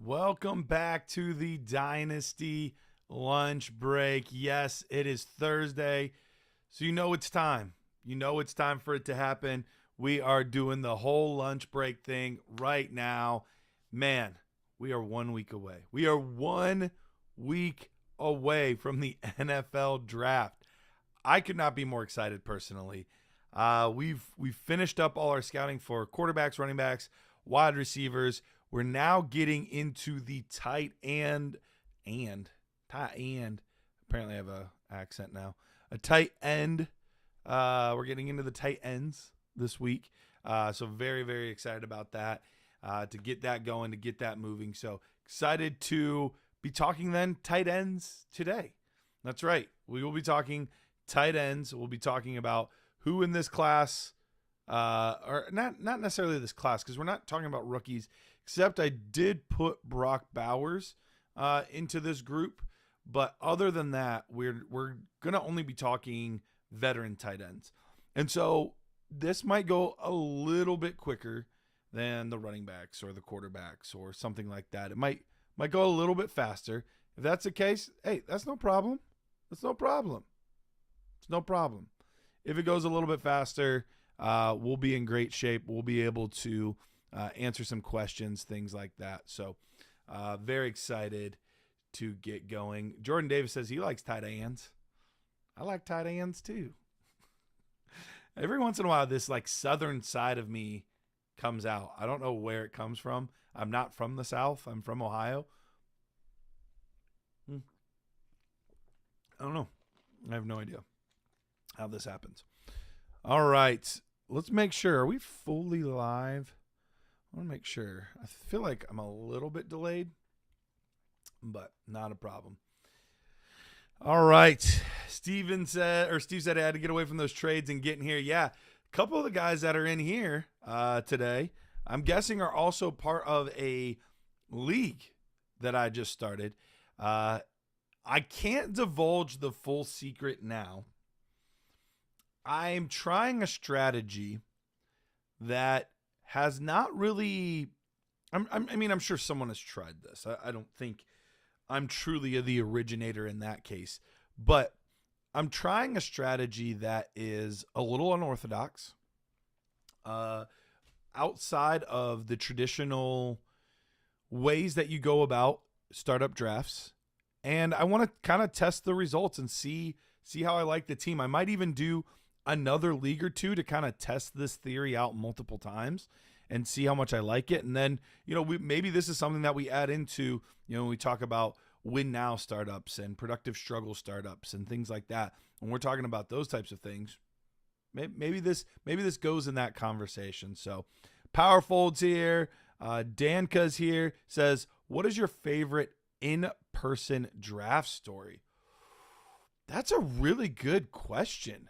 Welcome back to the Dynasty lunch break. Yes, it is Thursday, so you know it's time. You know it's time for it to happen. We are doing the whole lunch break thing right now. Man, we are 1 week away. We are 1 week away from the NFL draft. I could not be more excited personally. We've finished up all our scouting for quarterbacks, running backs, wide receivers. We're now getting into the tight end. Apparently I have a accent now. A tight end. We're getting into the tight ends this week. So very, very excited about that. To get that going, to get that moving. So excited to be talking then tight ends today. That's right. We will be talking tight ends. We'll be talking about who in this class, or not necessarily this class, because we're not talking about rookies. Except I did put Brock Bowers into this group. But other than that, we're going to only be talking veteran tight ends. And so this might go a little bit quicker than the running backs or the quarterbacks or something like that. It might go a little bit faster. If that's the case, hey, that's no problem. That's no problem. It's no problem. If it goes a little bit faster, we'll be in great shape. We'll be able to answer some questions, things like that. So very excited to get going. Jordan Davis says he likes tight ends. I like tight ends too. Every once in a while, this like southern side of me comes out. I don't know where it comes from. I'm not from the South. I'm from Ohio. I don't know. I have no idea how this happens. All right. Let's make sure. Are we fully live? I want to make sure. I feel like I'm a little bit delayed, but not a problem. All right. Steve said I had to get away from those trades and get in here. Yeah, a couple of the guys that are in here today, I'm guessing are also part of a league that I just started. I can't divulge the full secret now. I'm trying a strategy that has not really. I'm sure someone has tried this. I don't think I'm truly the originator in that case, but I'm trying a strategy that is a little unorthodox, outside of the traditional ways that you go about startup drafts, and I want to kind of test the results and see how I like the team. I might even do another league or two to kind of test this theory out multiple times and see how much I like it. And then, maybe this is something that we add into, when we talk about win now startups and productive struggle startups and things like that. When we're talking about those types of things, maybe this goes in that conversation. So Powerfold's here. Danka's here, says, what is your favorite in-person draft story? That's a really good question.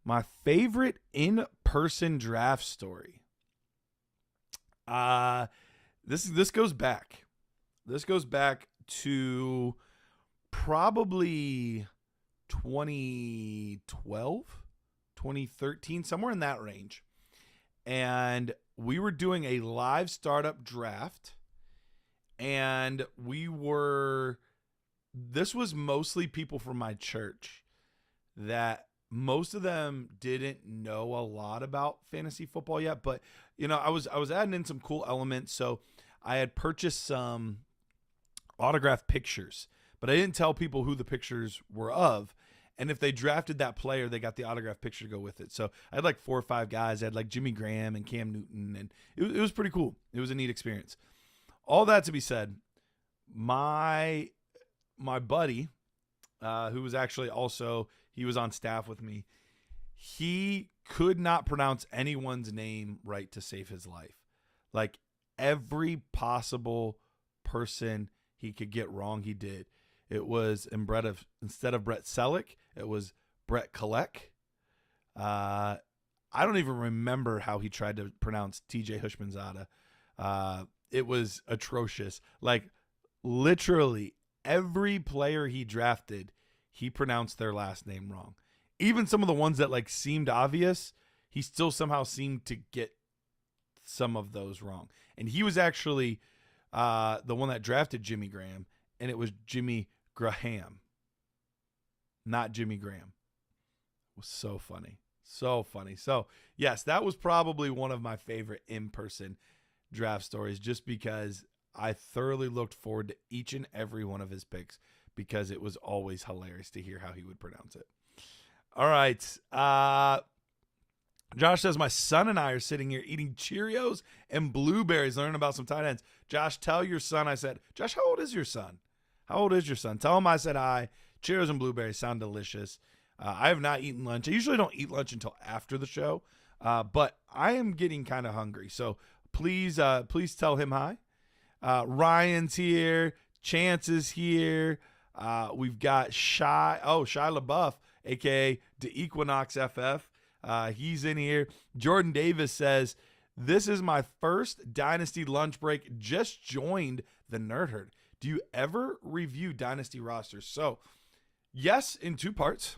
My favorite in-person draft story. This goes back. This goes back to probably 2012, 2013, somewhere in that range. And we were doing a live startup draft, and this was mostly people from my church that most of them didn't know a lot about fantasy football yet, but I was adding in some cool elements. So I had purchased some autographed pictures, but I didn't tell people who the pictures were of. And if they drafted that player, they got the autographed picture to go with it. So I had like 4 or 5 guys. I had like Jimmy Graham and Cam Newton, and it was pretty cool. It was a neat experience. All that to be said, my buddy, who was actually also, he was on staff with me, he could not pronounce anyone's name right to save his life. Like every possible person he could get wrong, he did. It was instead of Brett Selleck, it was Brett Kalek. I don't even remember how he tried to pronounce TJ Hushmanzada. It was atrocious. Like literally every player he drafted, he pronounced their last name wrong. Even some of the ones that like seemed obvious, he still somehow seemed to get some of those wrong. And he was actually the one that drafted Jimmy Graham, and it was Jimmy Graham, not Jimmy Graham. It was so funny. So funny. So, yes, that was probably one of my favorite in-person draft stories, just because I thoroughly looked forward to each and every one of his picks, because it was always hilarious to hear how he would pronounce it. All right. Josh says, my son and I are sitting here eating Cheerios and blueberries, learning about some tight ends. Josh, tell your son I said, Josh, how old is your son? How old is your son? Tell him I said hi. Cheerios and blueberries sound delicious. I have not eaten lunch. I usually don't eat lunch until after the show, but I am getting kind of hungry. So please tell him hi. Ryan's here. Chance is here. We've got Shia LaBeouf, a.k.a. The Equinox FF. He's in here. Jordan Davis says, this is my first Dynasty lunch break. Just joined the Nerd Herd. Do you ever review Dynasty rosters? So, yes, in two parts.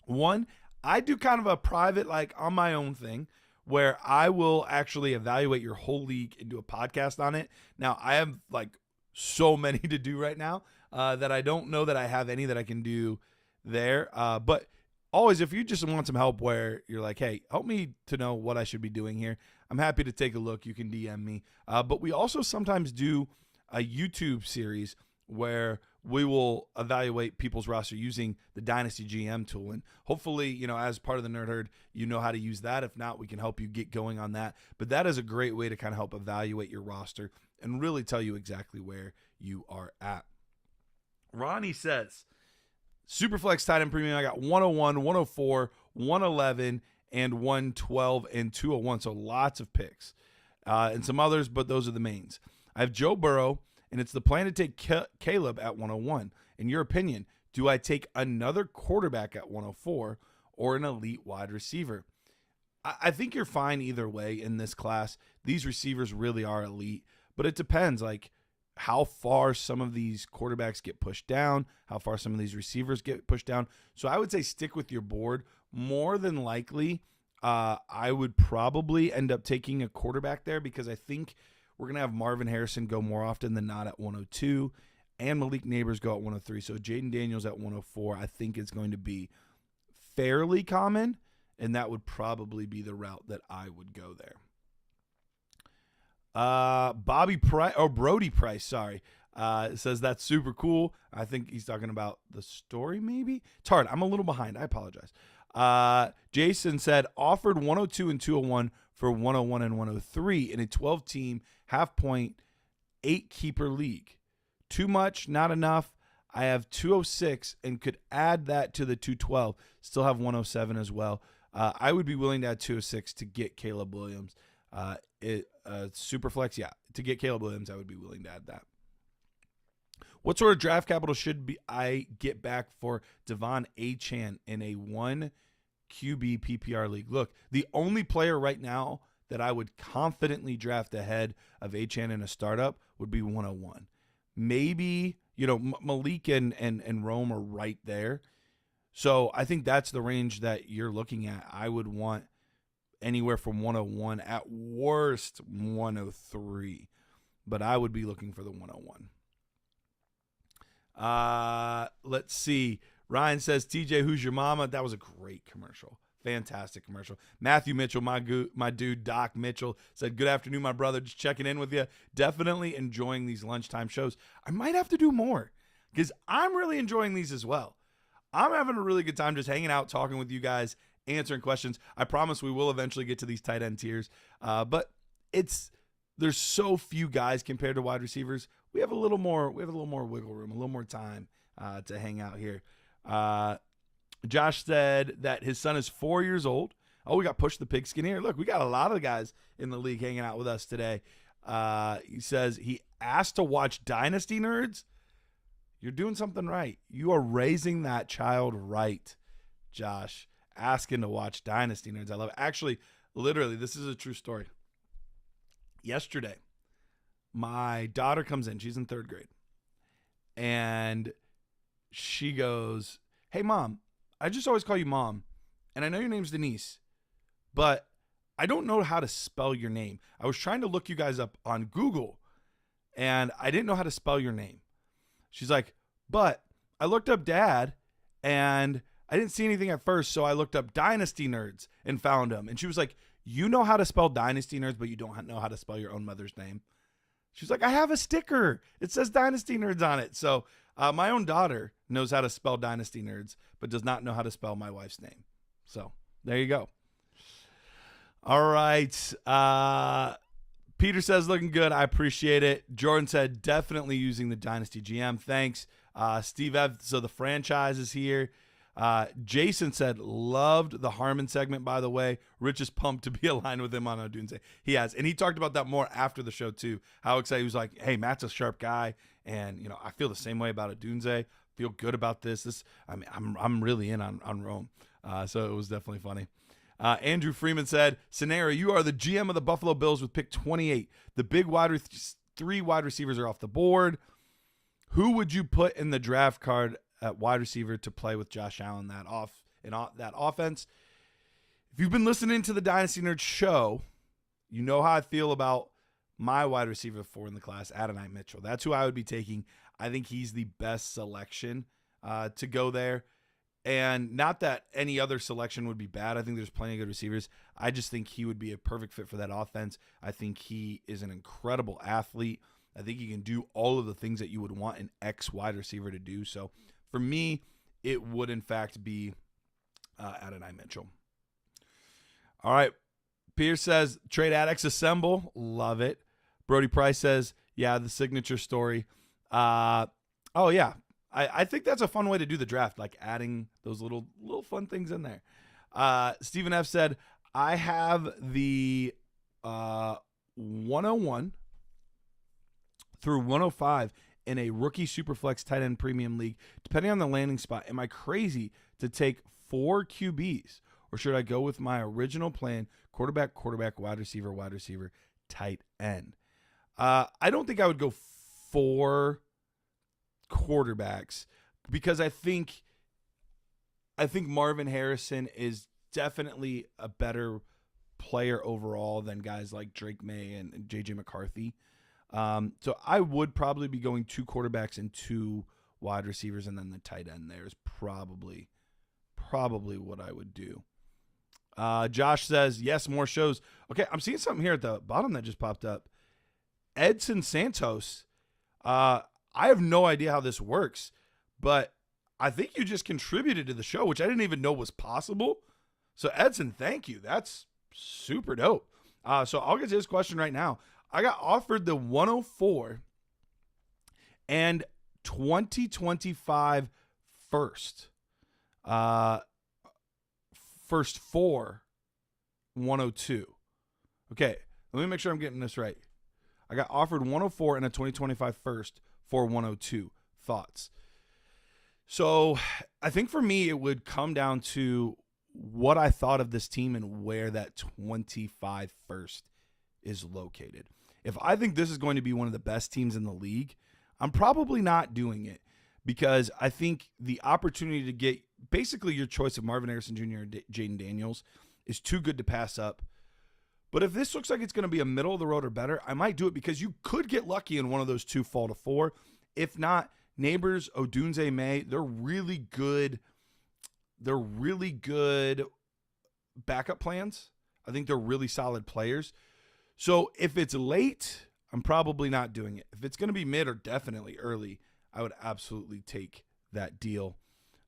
One, I do kind of a private, like on my own thing, where I will actually evaluate your whole league and do a podcast on it. Now, I have like so many to do right now that I don't know that I have any that I can do there. But always, if you just want some help where you're like, hey, help me to know what I should be doing here, I'm happy to take a look. You can DM me. But we also sometimes do a YouTube series where we will evaluate people's roster using the Dynasty GM tool. And hopefully, as part of the Nerd Herd, you know how to use that. If not, we can help you get going on that. But that is a great way to kind of help evaluate your roster and really tell you exactly where you are at. Ronnie says, Superflex tight end premium, I got 101, 104, 111, and 112 and 201. So lots of picks and some others, but those are the mains. I have Joe Burrow, and it's the plan to take Caleb at 101. In your opinion, do I take another quarterback at 104 or an elite wide receiver? I think you're fine either way in this class. These receivers really are elite, but it depends, like how far some of these quarterbacks get pushed down, how far some of these receivers get pushed down. So I would say stick with your board. More than likely, I would probably end up taking a quarterback there, because I think we're going to have Marvin Harrison go more often than not at 102, and Malik Neighbors go at 103. So Jaden Daniels at 104, I think is going to be fairly common, and that would probably be the route that I would go there. Brody Price, says that's super cool. I think he's talking about the story, maybe. It's hard. I'm a little behind. I apologize. Jason said, offered 102 and 201 for 101 and 103 in a 12-team half-point 8-keeper league. Too much, not enough. I have 206 and could add that to the 212. Still have 107 as well. I would be willing to add 206 to get Caleb Williams. Superflex, yeah. To get Caleb Williams, I would be willing to add that. What sort of draft capital should I get back for Devon Achane in a 1 QB PPR league? Look, the only player right now that I would confidently draft ahead of Achane in a startup would be 101. Maybe, Malik and Rome are right there. So I think that's the range that you're looking at. I would want anywhere from 101, at worst 103. But I would be looking for the 101. Let's see. Ryan says, TJ, who's your mama? That was a great commercial. Fantastic commercial. Matthew Mitchell, my dude, Doc Mitchell, said, good afternoon, my brother. Just checking in with you. Definitely enjoying these lunchtime shows. I might have to do more because I'm really enjoying these as well. I'm having a really good time just hanging out, talking with you guys, answering questions. I promise we will eventually get to these tight end tiers. But there's so few guys compared to wide receivers. We have a little more wiggle room, a little more time to hang out here. Josh said that his son is 4 years old. Oh, we got Push the Pigskin here. Look, we got a lot of guys in the league hanging out with us today. He says he asked to watch Dynasty Nerds. You're doing something right. You are raising that child right, Josh. Asking to watch Dynasty Nerds. I love it. Actually, literally, this is a true story. Yesterday, my daughter comes in. She's in 3rd grade. And she goes, hey, Mom, I just always call you Mom. And I know your name's Denise, but I don't know how to spell your name. I was trying to look you guys up on Google, and I didn't know how to spell your name. She's like, but I looked up Dad, and I didn't see anything at first, so I looked up Dynasty Nerds and found him. And she was like, you know how to spell Dynasty Nerds, but you don't know how to spell your own mother's name. She's like, I have a sticker. It says Dynasty Nerds on it. So my own daughter knows how to spell Dynasty Nerds, but does not know how to spell my wife's name. So there you go. All right. Peter says, looking good. I appreciate it. Jordan said, definitely using the Dynasty GM. Thanks. Steve Evans, so the franchise is here. Jason said, loved the Harmon segment, by the way. Rich is pumped to be aligned with him on Odunze. He has. And he talked about that more after the show, too. How excited he was like, hey, Matt's a sharp guy. And, you know, I feel the same way about Odunze. Feel good about this. I mean, I'm really in on Rome. So it was definitely funny. Andrew Freeman said, Scenario, you are the GM of the Buffalo Bills with pick 28. The big three wide receivers are off the board. Who would you put in the draft card at wide receiver to play with Josh Allen that offense? If you've been listening to the Dynasty Nerds show, you know how I feel about my wide receiver 4 in the class, Adonai Mitchell. That's who I would be taking. I think he's the best selection to go there. And not that any other selection would be bad. I think there's plenty of good receivers. I just think he would be a perfect fit for that offense. I think he is an incredible athlete. I think he can do all of the things that you would want an X wide receiver to do. So for me, it would in fact be Adonai Mitchell. All right. Pierce says, trade addicts assemble. Love it. Brody Price says, yeah, the signature story. Oh, yeah. I think that's a fun way to do the draft, like adding those little fun things in there. Stephen F. said, I have the 101 through 105 in a rookie superflex tight end premium league. Depending on the landing spot, am I crazy to take 4 QBs, or should I go with my original plan, quarterback, wide receiver, tight end? I don't think I would go 4 quarterbacks because I think Marvin Harrison is definitely a better player overall than guys like Drake May and JJ McCarthy. So I would probably be going 2 quarterbacks and 2 wide receivers, and then the tight end there is probably what I would do. Josh says, yes, more shows. Okay, I'm seeing something here at the bottom that just popped up. Edson Santos. I have no idea how this works, but I think you just contributed to the show, which I didn't even know was possible. So Edson, thank you. That's super dope. So I'll get to this question right now. I got offered the 104 and 2025 first. First 4 102. Okay, let me make sure I'm getting this right. I got offered 104 and a 2025 first for 102. Thoughts? So I think for me, it would come down to what I thought of this team and where that 25 first is located. If I think this is going to be one of the best teams in the league, I'm probably not doing it because I think the opportunity to get basically your choice of Marvin Harrison Jr. or Jaden Daniels is too good to pass up. But if this looks like it's going to be a middle of the road or better, I might do it because you could get lucky and one of those 2 fall to 4. If not, Neighbors, Odunze, May, they're really good. They're really good backup plans. I think they're really solid players. So if it's late, I'm probably not doing it. If it's going to be mid or definitely early, I would absolutely take that deal.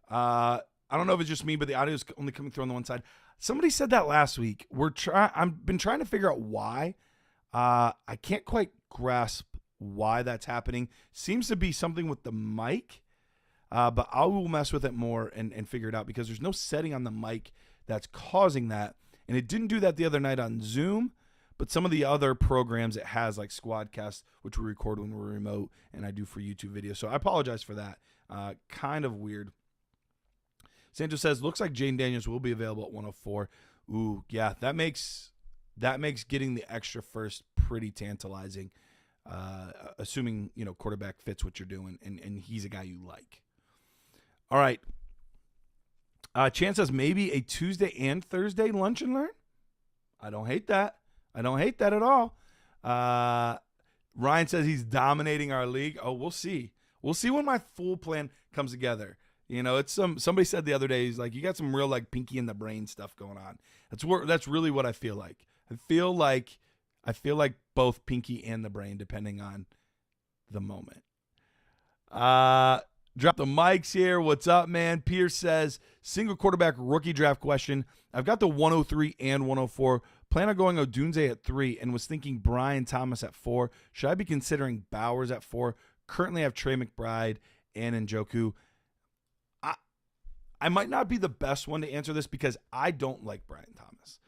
I don't know if it's just me, but the audio is only coming through on the one side. Somebody said that last week. I've been trying to figure out why. I can't quite grasp why that's happening. Seems to be something with the mic, but I will mess with it more and figure it out because there's no setting on the mic that's causing that. And it didn't do that the other night on Zoom, but some of the other programs it has, like Squadcast, which we record when we're remote, and I do for YouTube videos. So I apologize for that. Kind of weird. Sancho says, looks like Jaden Daniels will be available at 104. Ooh, yeah, that makes getting the extra first pretty tantalizing, assuming, quarterback fits what you're doing, and he's a guy you like. All right. Chance says maybe a Tuesday and Thursday lunch and learn. I don't hate that. I don't hate that at all. Ryan says he's dominating our league. Oh, we'll see. We'll see when my full plan comes together. You know, it's somebody said the other day, he's like, you got some real like pinky in the brain stuff going on. That's really what I feel like. I feel like both pinky and the brain, depending on the moment. Drop the mics here. What's up, man? Pierce says, single quarterback rookie draft question. I've got the 103 and 104. Plan on going Odunze at 3 and was thinking Brian Thomas at 4. Should I be considering Bowers at 4? Currently have Trey McBride and Njoku. I might not be the best one to answer this because I don't like Brian Thomas.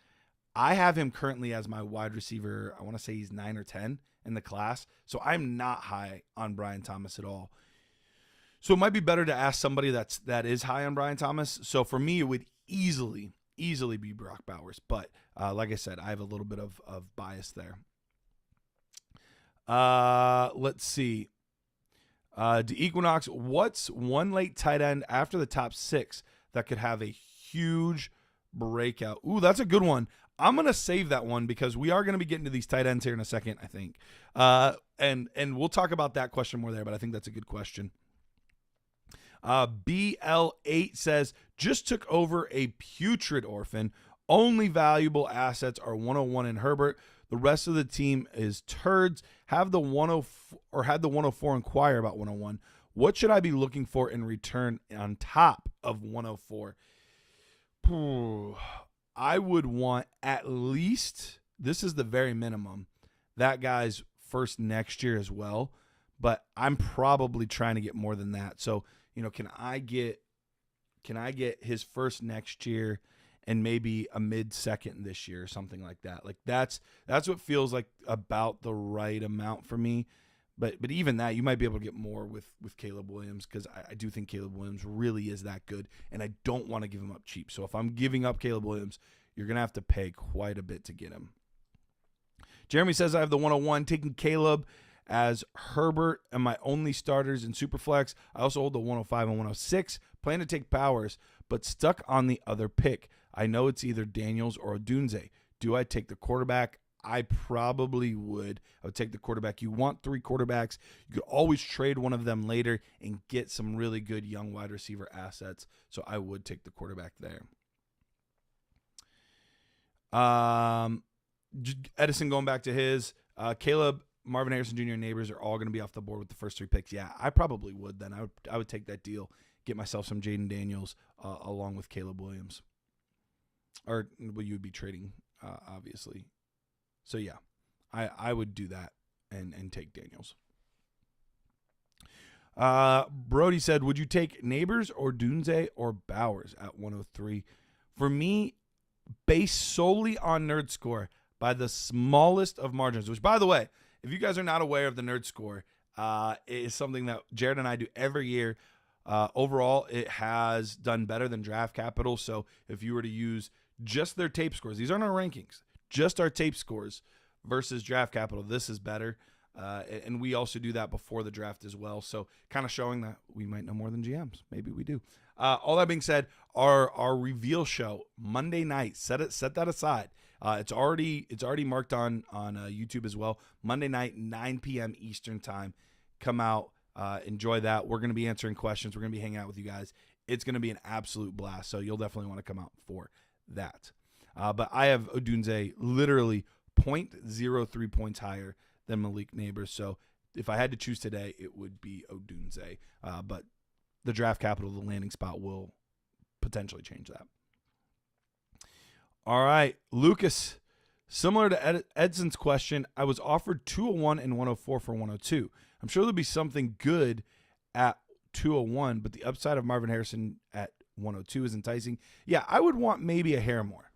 I have him currently as my wide receiver. I want to say he's 9 or 10 in the class. So I'm not high on Brian Thomas at all. So it might be better to ask somebody that is high on Brian Thomas. So for me, it would easily be Brock Bowers. But like I said, I have a little bit of bias there. Let's see. To Equinox, what's one late tight end after the top 6 that could have a huge breakout? Ooh, that's a good one. I'm going to save that one because we are going to be getting to these tight ends here in a second, I think. And we'll talk about that question more there, but I think that's a good question. BL8 says, just took over a putrid orphan. Only valuable assets are 101 and Herbert. The rest of the team is turds. Have the 104 or had the 104 inquire about 101. What should I be looking for in return on top of 104? I would want at least, this is the very minimum, that guy's first next year as well. But I'm probably trying to get more than that. So, you know, can I get his first next year and maybe a mid-second this year or something like that? Like that's what feels like about the right amount for me. But even that, you might be able to get more with Caleb Williams because I do think Caleb Williams really is that good, and I don't want to give him up cheap. So if I'm giving up Caleb Williams, you're going to have to pay quite a bit to get him. Jeremy says, I have the 101, taking Caleb as Herbert and my only starters in Superflex. I also hold the 105 and 106. Plan to take Powers, but stuck on the other pick. I know it's either Daniels or Odunze. Do I take the quarterback? I probably would. I would take the quarterback. You want 3 quarterbacks. You could always trade one of them later and get some really good young wide receiver assets. So I would take the quarterback there. Edison going back to his. Caleb, Marvin Harrison Jr. and Neighbors are all going to be off the board with the first 3 picks. Yeah, I probably would then. I would take that deal, get myself some Jaden Daniels along with Caleb Williams. Or well, you would be trading, obviously. So, yeah, I would do that and take Daniels. Brody said, would you take Neighbors or Dunze or Bowers at 103? For me, based solely on Nerd Score by the smallest of margins, which, by the way, if you guys are not aware of the Nerd Score, it is something that Jared and I do every year. Overall, it has done better than Draft Capital. So if you were to use just their tape scores, these aren't our rankings, just our tape scores versus Draft Capital, this is better. And we also do that before the draft as well. So kind of showing that we might know more than GMs. Maybe we do. All that being said, our reveal show Monday night, set that aside. It's already marked on YouTube as well. Monday night, 9 p.m. Eastern time. Come out, enjoy that. We're going to be answering questions. We're going to be hanging out with you guys. It's going to be an absolute blast. So you'll definitely want to come out for that. But I have Odunze literally 0.03 points higher than Malik Neighbors. So if I had to choose today, it would be Odunze. But the Draft Capital, the landing spot, will potentially change that. All right, Lucas. Similar to Edson's question, I was offered 201 and 104 for 102. I'm sure there'll be something good at 201, but the upside of Marvin Harrison at 102 is enticing. Yeah, I would want maybe a hair more.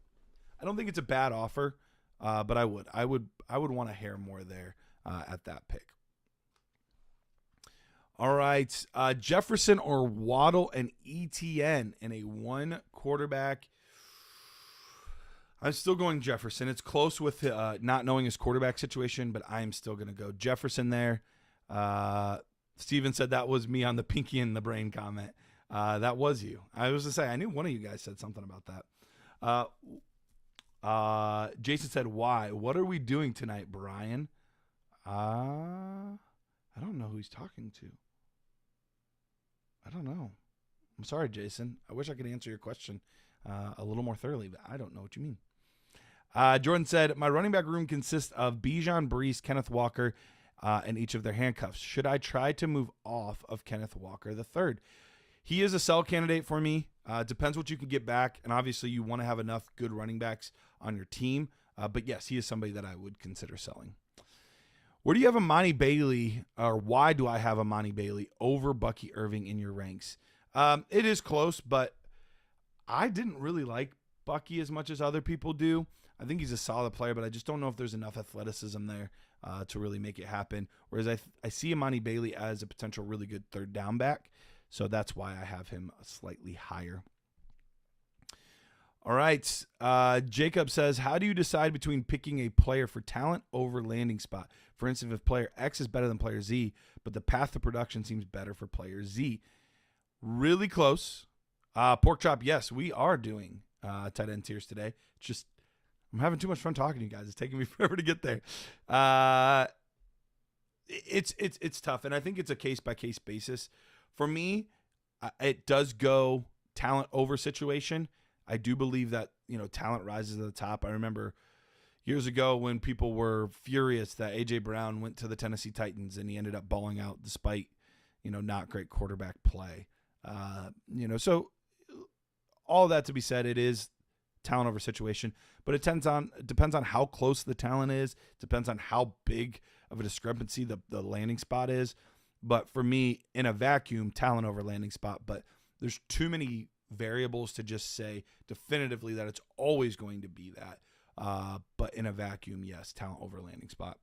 I don't think it's a bad offer, but I would want a hair more there at that pick. All right, Jefferson or Waddle and ETN in a 1 quarterback. I'm still going Jefferson. It's close with not knowing his quarterback situation, but I'm still going to go Jefferson there. Steven said that was me on the pinky in the brain comment. That was you. I was to say, I knew one of you guys said something about that. Jason said, why? What are we doing tonight, Brian? I don't know who he's talking to. I don't know. I'm sorry, Jason. I wish I could answer your question a little more thoroughly, but I don't know what you mean. Jordan said, my running back room consists of Bijan, Brees, Kenneth Walker, and each of their handcuffs. Should I try to move off of Kenneth Walker the third? He is a sell candidate for me. Depends what you can get back, and obviously you want to have enough good running backs on your team. But yes, he is somebody that I would consider selling. Where do you have Amani Bailey, or why do I have Amani Bailey over Bucky Irving in your ranks? It is close, but I didn't really like Bucky as much as other people do. I think he's a solid player, but I just don't know if there's enough athleticism there to really make it happen. Whereas I see Amani Bailey as a potential really good third down back, so that's why I have him slightly higher. All right. Jacob says, how do you decide between picking a player for talent over landing spot? For instance, if player X is better than player Z, but the path to production seems better for player Z. Really close. Pork chop, yes, we are doing tight end tiers today. It's just, I'm having too much fun talking to you guys. It's taking me forever to get there. It's tough, and I think it's a case-by-case basis. For me, it does go talent over situation. I do believe that, talent rises to the top. I remember years ago when people were furious that A.J. Brown went to the Tennessee Titans and he ended up balling out despite, not great quarterback play. So all that to be said, it is talent over situation, but it depends on how close the talent is, depends on how big of a discrepancy the landing spot is. But for me, in a vacuum, talent over landing spot, but there's too many variables to just say definitively that it's always going to be that. But in a vacuum, yes, talent over landing spot.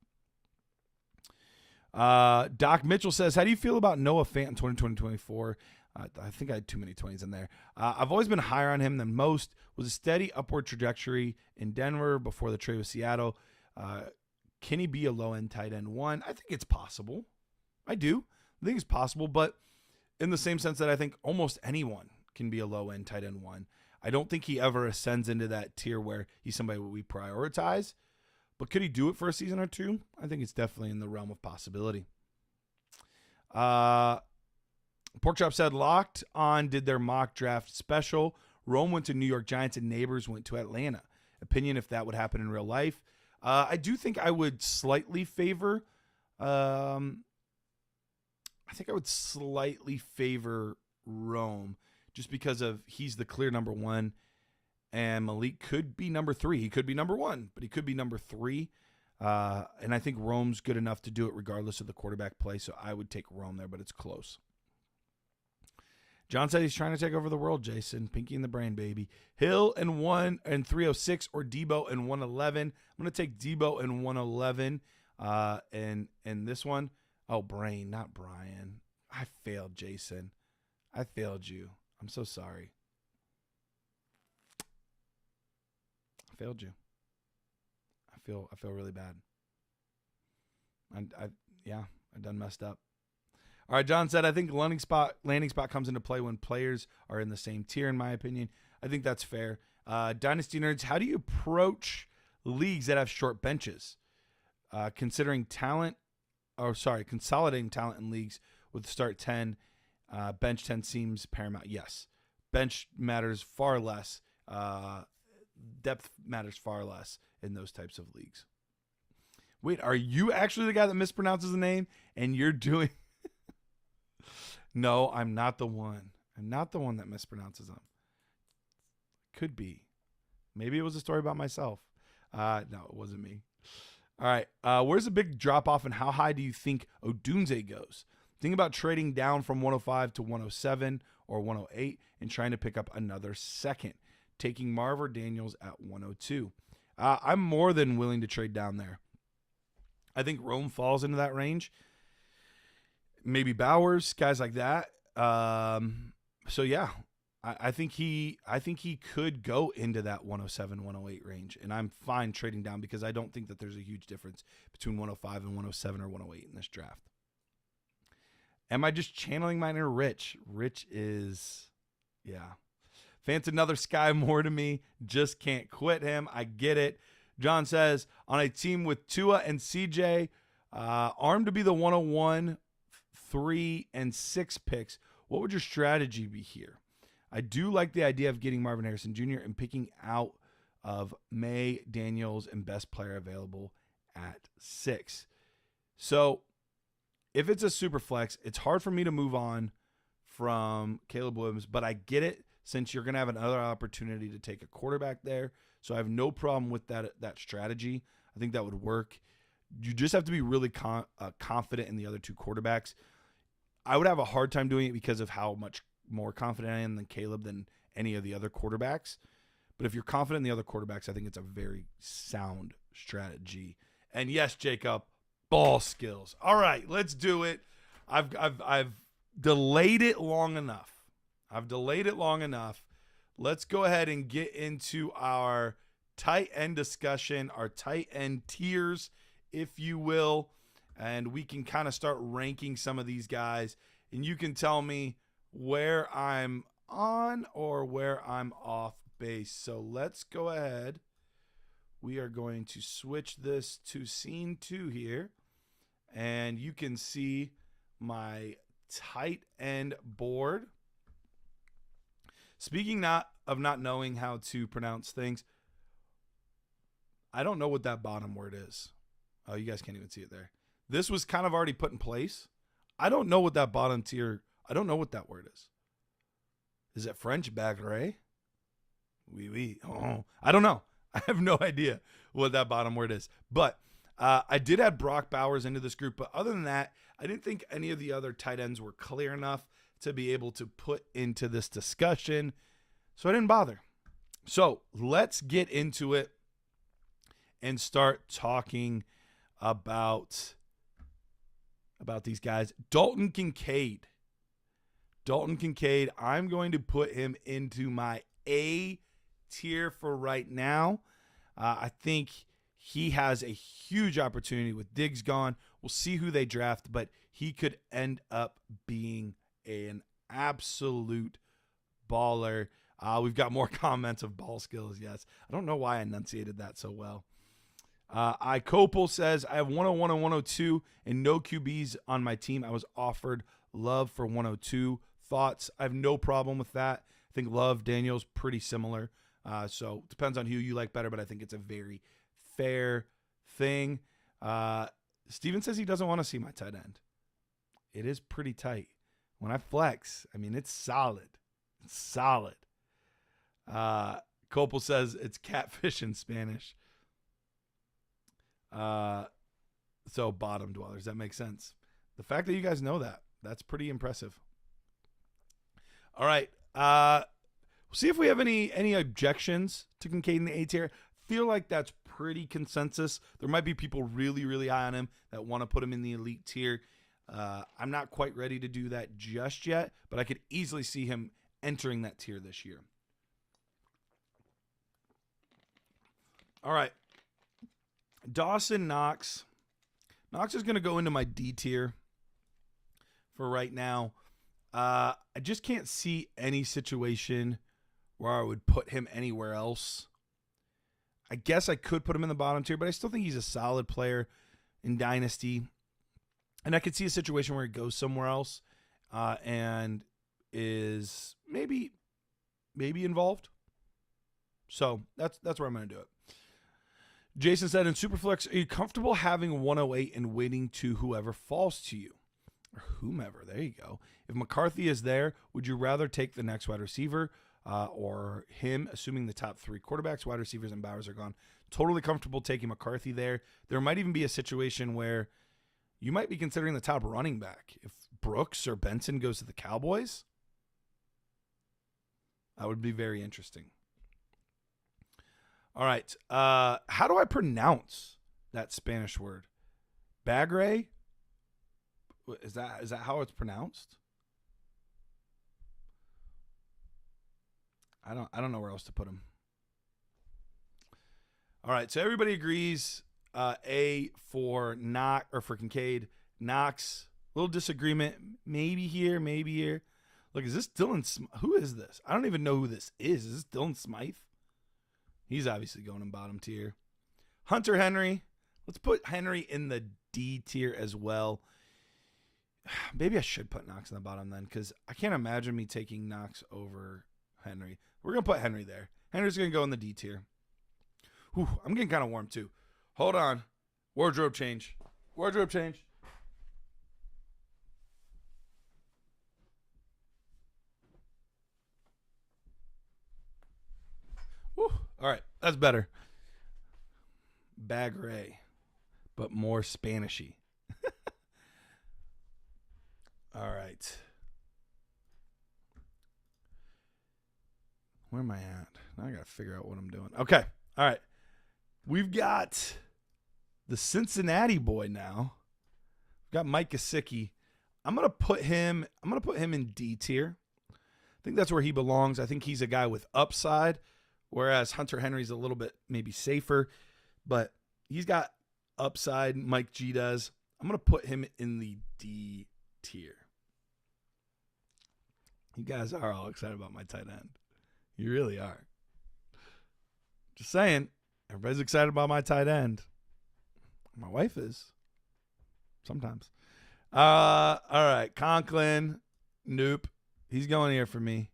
Doc Mitchell says, how do you feel about Noah Fant in 2024? I think I had too many 20s in there. I've always been higher on him than most. Was a steady upward trajectory in Denver before the trade with Seattle. Can he be a low-end tight end one? I think it's possible. I do. I think it's possible, but in the same sense that I think almost anyone can be a low-end tight end one. I don't think he ever ascends into that tier where he's somebody we prioritize. But could he do it for a season or two? I think it's definitely in the realm of possibility. Porkchop said, Locked On did their mock draft special. Rome went to New York Giants and Neighbors went to Atlanta. Opinion if that would happen in real life. I do think I would slightly favor Rome just because of he's the clear number one and Malik could be number 3. He could be number 1, but he could be number 3. And I think Rome's good enough to do it regardless of the quarterback play, so I would take Rome there, but it's close. John said he's trying to take over the world, Jason. Pinky in the brain, baby. Hill and 306 or Debo and 111. I'm going to take Debo and 111. And this one, Brain, not Brian. I failed, Jason. I failed you. I'm so sorry. I failed you. I feel really bad. I done messed up. All right, John said, I think landing spot comes into play when players are in the same tier, in my opinion. I think that's fair. Dynasty Nerds, how do you approach leagues that have short benches? Consolidating talent in leagues with start 10, bench 10 seems paramount. Yes. Bench matters far less. Depth matters far less in those types of leagues. Wait, are you actually the guy that mispronounces the name and you're doing... No, I'm not the one. I'm not the one that mispronounces them. Could be. Maybe it was a story about myself. No, it wasn't me. All right. Where's the big drop off and how high do you think Odunze goes? Think about trading down from 105 to 107 or 108 and trying to pick up another second. Taking Marv or Daniels at 102. I'm more than willing to trade down there. I think Rome falls into that range. Maybe Bowers, guys like that. So yeah, I think he could go into that 107, 108 range, and I'm fine trading down because I don't think that there's a huge difference between 105 and 107 or 108 in this draft. Am I just channeling my inner Rich? Rich is, yeah. Fant's another Sky Moore to me. Just can't quit him. I get it. John says, on a team with Tua and CJ, Armed to be the 101, 3, and 6 picks, what would your strategy be here? I do like the idea of getting Marvin Harrison Jr. and picking out of May, Daniels, and best player available at 6. So if it's a super flex, it's hard for me to move on from Caleb Williams, but I get it since you're going to have another opportunity to take a quarterback there. So I have no problem with that strategy. I think that would work. You just have to be really confident in the other two quarterbacks. I would have a hard time doing it because of how much more confident I am than Caleb than any of the other quarterbacks. But if you're confident in the other quarterbacks, I think it's a very sound strategy. And yes, Jacob, ball skills. All right, let's do it. I've delayed it long enough. Let's go ahead and get into our tight end discussion, our tight end tiers, if you will. And we can kind of start ranking some of these guys. And you can tell me where I'm on or where I'm off base. So let's go ahead. We are going to switch this to scene 2 here. And you can see my tight end board. Speaking of not knowing how to pronounce things, I don't know what that bottom word is. Oh, you guys can't even see it there. This was kind of already put in place. I don't know what that bottom tier, I don't know what that word is. Is it French baguette? Oui. Oh, I don't know. I have no idea what that bottom word is. But I did add Brock Bowers into this group. But other than that, I didn't think any of the other tight ends were clear enough to be able to put into this discussion. So I didn't bother. So let's get into it and start talking about these guys. Dalton Kincaid, I'm going to put him into my A tier for right now. I think he has a huge opportunity with Diggs gone. We'll see who they draft, but he could end up being an absolute baller. We've got more comments of ball skills. Yes. I don't know why I enunciated that so well. Copel says, I have 101 and 102 and no QBs on my team. I was offered Love for 102. Thoughts? I have no problem with that. I think Love, Daniels, pretty similar. So it depends on who you like better, but I think it's a very fair thing. Steven says he doesn't want to see my tight end. It is pretty tight. When I flex, I mean, it's solid. It's solid. Copel says it's catfish in Spanish. So bottom dwellers, that makes sense. The fact that you guys know that, that's pretty impressive. All right. We'll see if we have any objections to Kincaid in the A tier. Feel like that's pretty consensus. There might be people really, really high on him that want to put him in the elite tier. I'm not quite ready to do that just yet, but I could easily see him entering that tier this year. All right. Dawson Knox. Knox is going to go into my D tier for right now. I just can't see any situation where I would put him anywhere else. I guess I could put him in the bottom tier, but I still think he's a solid player in Dynasty. And I could see a situation where he goes somewhere else and is maybe involved. So that's where I'm going to do it. Jason said, in Superflex, are you comfortable having 108 and waiting to whoever falls to you? Or whomever. There you go. If McCarthy is there, would you rather take the next wide receiver or him, assuming the top 3 quarterbacks, wide receivers, and Bowers are gone? Totally comfortable taking McCarthy there. There might even be a situation where you might be considering the top running back. If Brooks or Benson goes to the Cowboys, that would be very interesting. All right. How do I pronounce that Spanish word? Bagre? Is that how it's pronounced? I don't know where else to put him. All right. So everybody agrees. A for for Kincaid. Knox. Little disagreement. Maybe here. Maybe here. Look, is this Dylan? Who is this? I don't even know who this is. Is this Dylan Smythe? He's obviously going in bottom tier. Hunter Henry, Let's put Henry in the D tier as well. Maybe I should put Knox in the bottom then, because I can't imagine me taking Knox over Henry. We're going to put Henry there. Henry's going to go in the D tier. Whew, I'm getting kind of warm too. Hold on. Wardrobe change. Wardrobe change. Whew. All right, that's better. Bagray, but more Spanishy. All right. Where am I at? Now I got to figure out what I'm doing. Okay. All right. We've got the Cincinnati boy now. We've got Mike Gesicki. I'm gonna put him in D tier. I think that's where he belongs. I think he's a guy with upside, whereas Hunter Henry's a little bit maybe safer, but he's got upside. Mike G does. I'm gonna put him in the D tier. You guys are all excited about my tight end. You really are. Just saying, everybody's excited about my tight end. My wife is. Sometimes. All right. Conklin. Nope. He's going here for me.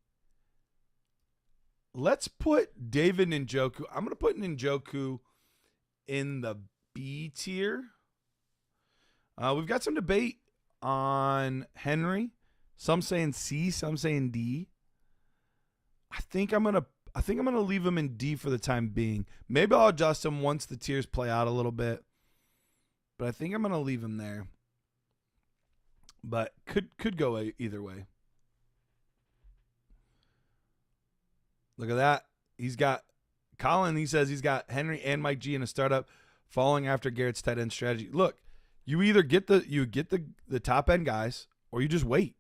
Let's put David Njoku. I'm going to put Njoku in the B tier. We've got some debate on Henry. Some saying C, some saying D. I think I'm gonna leave him in D for the time being. Maybe I'll adjust him once the tiers play out a little bit. But I think I'm gonna leave him there. But could go either way. Look at that. He's got Colin. He says he's got Henry and Mike G in a startup, following after Garrett's tight end strategy. Look, you either get the top end guys or you just wait.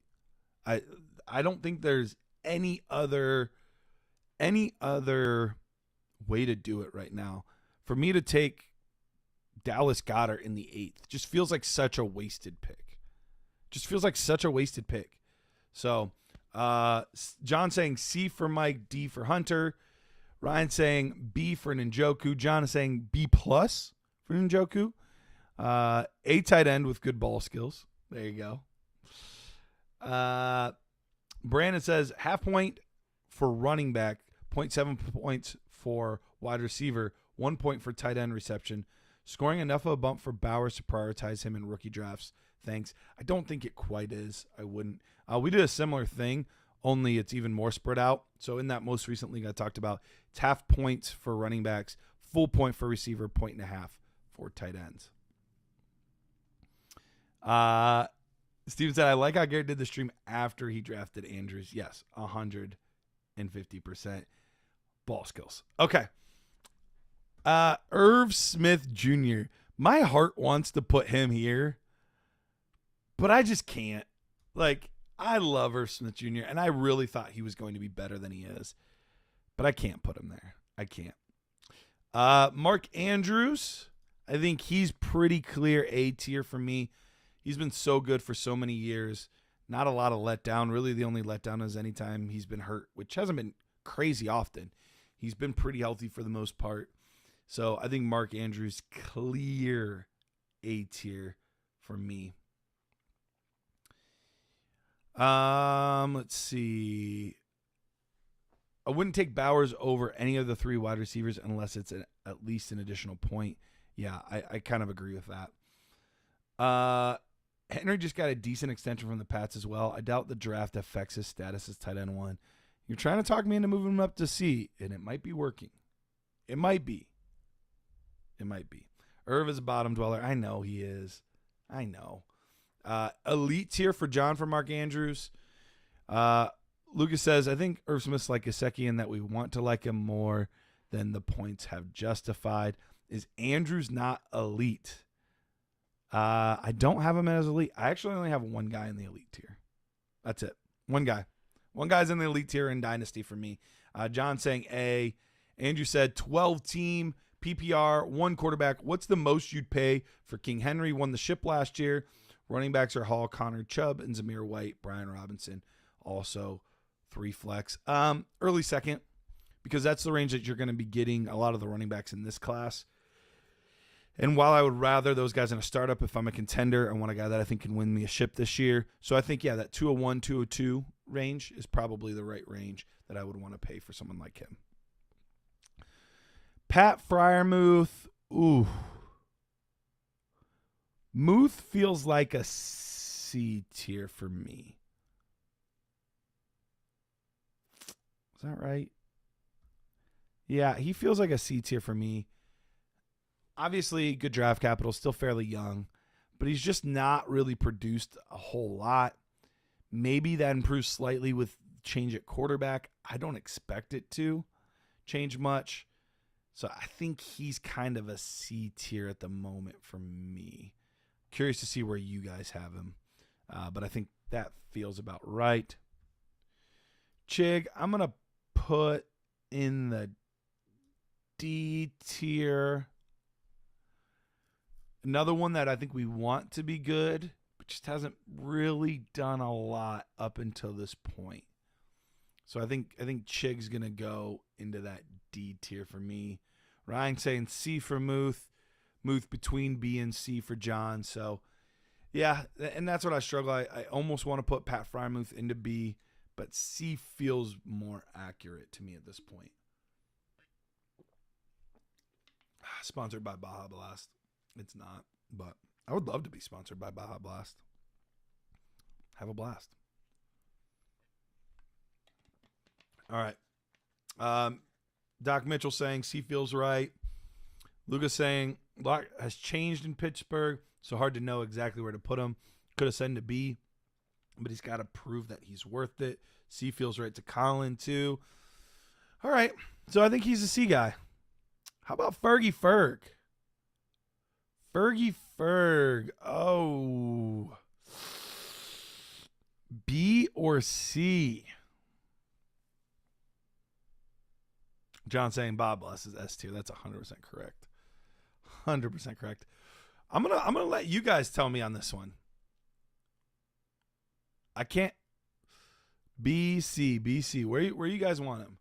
I don't think there's any other way to do it right now. For me to take Dallas Goedert in the 8th just feels like such a wasted pick. So, John saying C for Mike, D for Hunter. Ryan saying B for Njoku. John is saying B plus for Njoku. A tight end with good ball skills. There you go. Brandon says half point for running back, 0.7 points for wide receiver, 1 point for tight end reception. Scoring enough of a bump for Bowers to prioritize him in rookie drafts. Thanks. I don't think it quite is. I wouldn't. We did a similar thing, only it's even more spread out. So in that most recent league I talked about, it's half points for running backs, full point for receiver, 1.5 for tight ends. Steven said, I like how Garrett did the stream after he drafted Andrews. Yes, 150% ball skills. Okay. Irv Smith Jr. My heart wants to put him here, but I just can't. Like, I love Irv Smith Jr., and I really thought he was going to be better than he is, but I can't put him there. I can't. Mark Andrews, I think he's pretty clear A tier for me. He's been so good for so many years. Not a lot of letdown. Really, the only letdown is anytime he's been hurt, which hasn't been crazy often. He's been pretty healthy for the most part. So I think Mark Andrews, clear A tier for me. Let's see. I wouldn't take Bowers over any of the 3 wide receivers unless it's at least an additional point. Yeah, I kind of agree with that. Henry just got a decent extension from the Pats as well. I doubt the draft affects his status as tight end 1. You're trying to talk me into moving him up to C, and it might be working. It might be. Irv is a bottom dweller. I know he is. I know. Elite tier for John for Mark Andrews. Lucas says, I think Irv Smith's like Gesicki in that we want to like him more than the points have justified. Is Andrews not elite? I don't have him as elite. I actually only have one guy in the elite tier. That's it. One guy. One guy's in the elite tier in Dynasty for me. John saying A. Andrew said 12 team, PPR, 1 quarterback. What's the most you'd pay for King Henry? Won the ship last year. Running backs are Hall, Connor Chubb, and Zamir White. Brian Robinson, also 3 flex. Early second, because that's the range that you're going to be getting a lot of the running backs in this class. And while I would rather those guys in a startup, if I'm a contender, I want a guy that I think can win me a ship this year. So I think, that 201, 202 range is probably the right range that I would want to pay for someone like him. Pat Freiermuth. Ooh. Muth feels like a C tier for me. Is that right? Yeah, he feels like a C tier for me. Obviously, good draft capital, still fairly young, but he's just not really produced a whole lot. Maybe that improves slightly with change at quarterback. I don't expect it to change much. So I think he's kind of a C tier at the moment for me. Curious to see where you guys have him. But I think that feels about right. Chig, I'm going to put in the D tier. Another one that I think we want to be good, but just hasn't really done a lot up until this point. So I think Chig's going to go into that D tier for me. Ryan saying C for Muth. Muth between B and C for John. So, yeah, and that's what I struggle. I almost want to put Pat Freiermuth into B, but C feels more accurate to me at this point. Sponsored by Baja Blast. It's not, but I would love to be sponsored by Baja Blast. Have a blast. All right. Doc Mitchell saying C feels right. Lucas saying Luch has changed in Pittsburgh, so hard to know exactly where to put him. Could have sent him to B, but he's got to prove that he's worth it. C feels right to Colin, too. All right, so I think he's a C guy. How about Fergie Ferg? Fergie Ferg. Oh. B or C? John saying Bob Bless is S tier. That's 100% correct. 100% correct. I'm gonna let you guys tell me on this one. I can't. BC. Where you guys want him?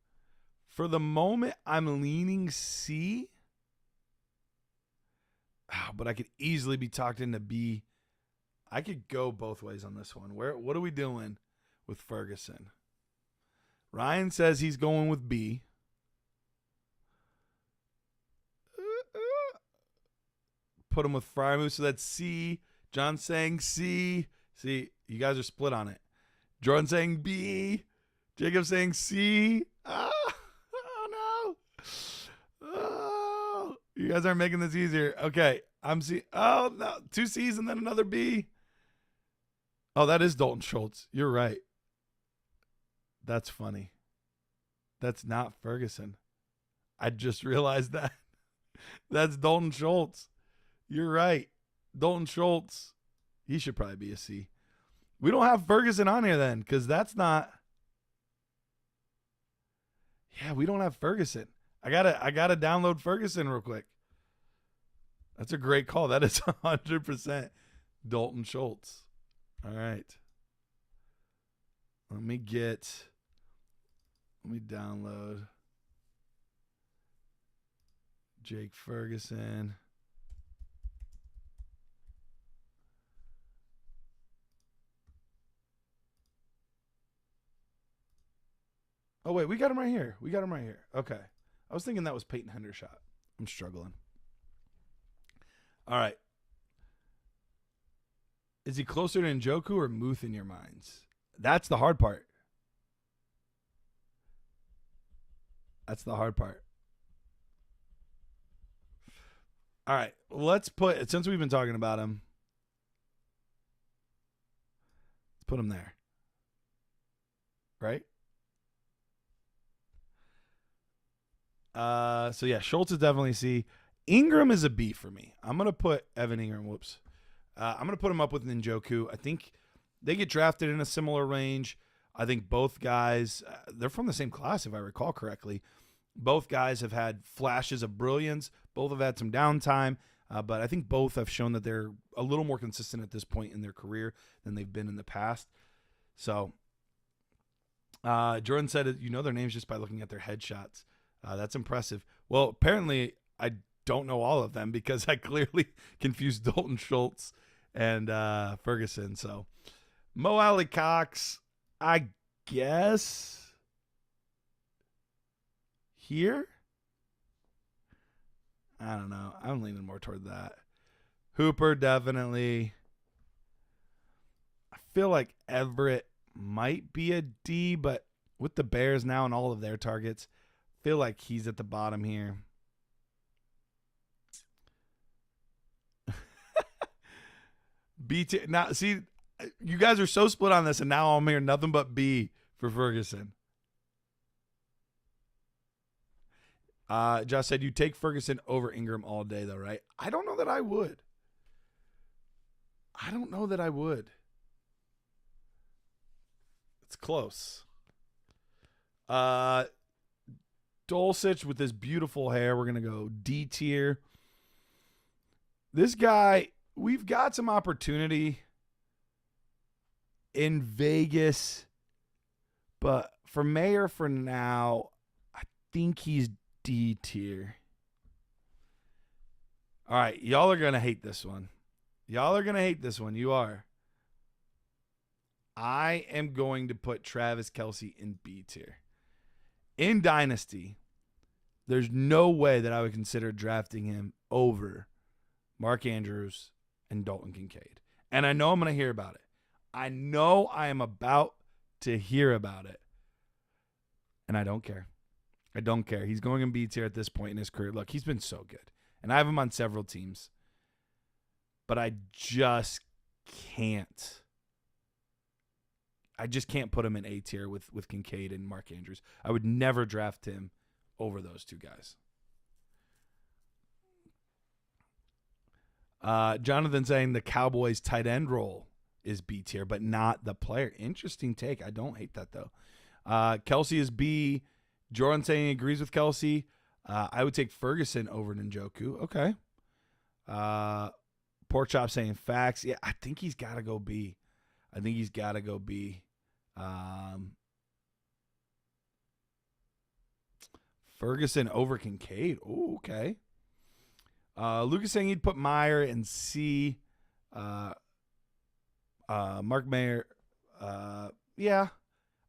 For the moment, I'm leaning C. But I could easily be talked into B. I could go both ways on this one. What are we doing with Ferguson? Ryan says he's going with B. Put him with Freiermuth, so that's C. John saying C. See, you guys are split on it. Jordan saying B. Jacob saying C. Oh no. Oh, you guys aren't making this easier. Okay, I'm C. Oh, no. 2 C's and then another B. Oh, that is Dalton Schultz. You're right. That's funny. That's not Ferguson. I just realized that. That's Dalton Schultz. You're right. Dalton Schultz. He should probably be a C. We don't have Ferguson on here then, because that's not. Yeah, we don't have Ferguson. I gotta download Ferguson real quick. That's a great call. That is 100% Dalton Schultz. All right. Let me download Jake Ferguson. Oh, wait, we got him right here. Okay. I was thinking that was Peyton Hendershot. I'm struggling. All right. Is he closer to Njoku or Muth in your minds? That's the hard part. All right. Let's put, since we've been talking about him, let's put him there. Right? So yeah, Schultz is definitely C. Ingram is a B for me. I'm going to put Evan Ingram. I'm going to put him up with Njoku. I think they get drafted in a similar range. I think both guys, they're from the same class, if I recall correctly. Both guys have had flashes of brilliance. Both have had some downtime. But I think both have shown that they're a little more consistent at this point in their career than they've been in the past. So Jordan said, you know their names just by looking at their headshots. That's impressive. Well, apparently I don't know all of them because I clearly confused Dalton Schultz and Ferguson. So Mo Alley Cox, I guess here. I don't know. I'm leaning more toward that. Hooper, definitely. I feel like Everett might be a D, but with the Bears now and all of their targets, I feel like he's at the bottom here. B-tier. Now, see, you guys are so split on this, and now I'm hearing nothing but B for Ferguson. Josh said you take Ferguson over Ingram all day, though, right? I don't know that I would. It's close. Dulcich with his beautiful hair. We're going to go D tier. This guy, we've got some opportunity in Vegas, but for Mayor for now, I think he's D tier. All right, y'all are going to hate this one. You are. I am going to put Travis Kelce in B tier. In Dynasty, there's no way that I would consider drafting him over Mark Andrews and Dalton Kincaid. And I know I'm going to hear about it. I know I am about to hear about it. And I don't care. He's going in B tier at this point in his career. Look, he's been so good. And I have him on several teams. But I just can't put him in A tier with Kincaid and Mark Andrews. I would never draft him over those two guys. Jonathan saying the Cowboys tight end role is B tier, but not the player. Interesting take. I don't hate that, though. Kelce is B. Jordan saying he agrees with Kelce. I would take Ferguson over Njoku. Okay. Pork Chop saying facts. Yeah, I think he's got to go B. Ferguson over Kincaid. Oh, okay. Lucas saying he'd put Meyer in C. Mark Mayer. Yeah,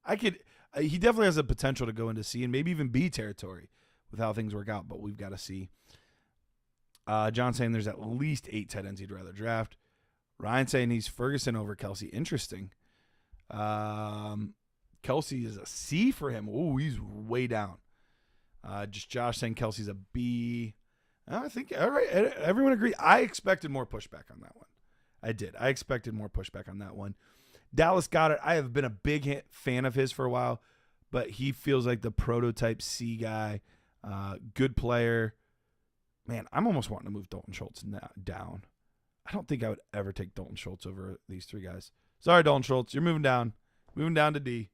I could. He definitely has the potential to go into C and maybe even B territory with how things work out, but we've got to see. John saying there's at least 8 tight ends he'd rather draft. Ryan saying he's Ferguson over Kelce. Interesting. Kelce is a C for him. Oh, he's way down. Just Josh saying Kelce's a B. I think, all right, everyone agreed. I expected more pushback on that one. I did. I expected more pushback on that one. Dallas Goedert, I have been a big fan of his for a while, but he feels like the prototype C guy. Good player. Man, I'm almost wanting to move Dalton Schultz down. I don't think I would ever take Dalton Schultz over these 3 guys. Sorry, Dalton Schultz. You're moving down. Moving down to D.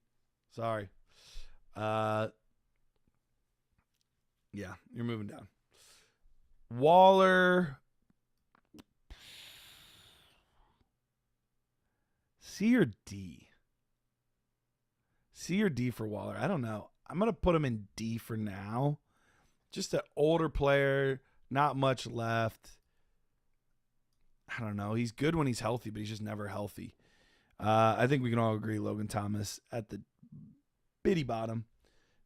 Sorry. Yeah, you're moving down. Waller. C or D? C or D for Waller? I don't know. I'm going to put him in D for now. Just an older player, not much left. I don't know. He's good when he's healthy, but he's just never healthy. I think we can all agree Logan Thomas at the bitty bottom.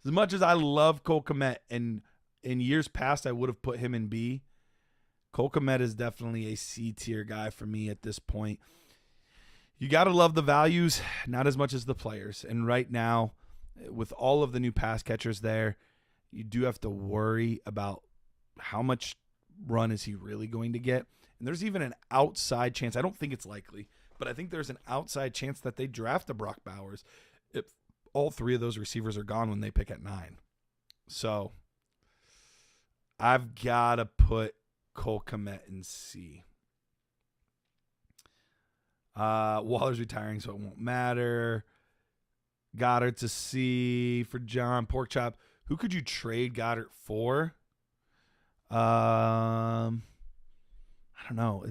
As much as I love Cole Kmet, and in years past I would have put him in B, Cole Kmet is definitely a C tier guy for me at this point. You got to love the values, not as much as the players. And right now, with all of the new pass catchers there, you do have to worry about how much run is he really going to get. And there's even an outside chance, I don't think it's likely, but I think there's an outside chance that they draft a Brock Bowers if all 3 of those receivers are gone when they pick at 9. So I've got to put Cole Kmet in C. Waller's retiring, so it won't matter. Goddard to C for John. Pork Chop. Who could you trade Goddard for? I don't know.